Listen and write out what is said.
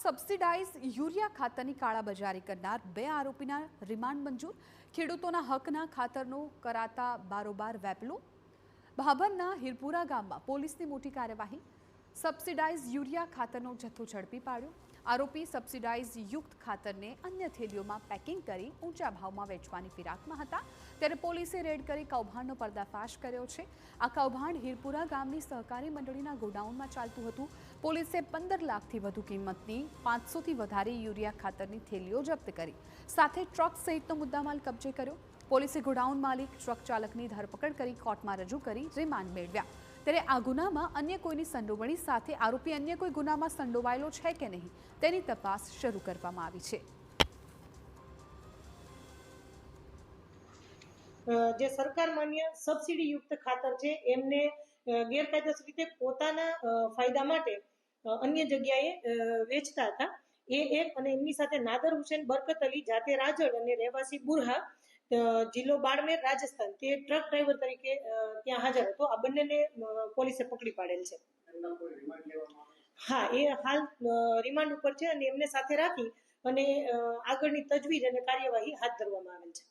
Subsidise urea ખાતરની કાળાબજારી કરનાર 2 આરોપીના remand મંજૂર। ખેડૂતોના હકના ખાતરનો કરાતા બારોબાર વેપલો। ભાભરના હિરપુરા ગામમાં પોલીસની મોટી કાર્યવાહી। સબસિડાઇઝ યુરિયા ખાતરનો જથ્થો ઝડપી પાડ્યો। આરોપી સબસિડાઇઝ યુક્ત ખાતરને અન્ય થેલીઓમાં પેકિંગ કરી ઊંચા ભાવમાં વેચવાની ફિરાકમાં હતા, ત્યારે પોલીસે રેડ કરી કૌભાંડનો પર્દાફાશ કર્યો છે। આ કૌભાંડ હિરપુરા ગામની સહકારી મંડળીના ગોડાઉનમાં ચાલતું હતું। પોલીસે 15 લાખથી વધુ કિંમતની 500થી વધારે યુરિયા ખાતરની થેલીઓ જપ્ત કરી, સાથે ટ્રક સહિતનો મુદ્દામાલ કબજે કર્યો। પોલીસે ગોડાઉન માલિક ટ્રક ચાલકની ધરપકડ કરી કોર્ટમાં રજૂ કરી રિમાન્ડ મેળવ્યા। ત્યારે આ ગુનામાં અન્ય કોઈની સંડોવણી સાથે આરોપી અન્ય કોઈ ગુનામાં સંડોવાયેલો છે કે નહીં તેની તપાસ શરૂ કરવામાં આવી છે। જે સરકાર માન્ય સબસિડી યુક્ત ખાતર છે એમને ગેરકાયદેસર રીતે પોતાના ફાયદા માટે અન્ય જગ્યાએ વેચતા હતા। એ એક અને એમની સાથે નાદર હુસેન બરકત અલી જાતે રાજડ અને રહેવાસી બુરહા જિલ્લો બાડમેર રાજસ્થાન તે ટ્રક ડ્રાઈવર તરીકે ત્યાં હાજર હતો। આ બંનેને પોલીસે પકડી પાડેલ છે। હા, એ હાલ રિમાન્ડ ઉપર છે અને એમને સાથે રાખી અને આગળની તજવીજ અને કાર્યવાહી હાથ ધરવામાં આવેલ છે।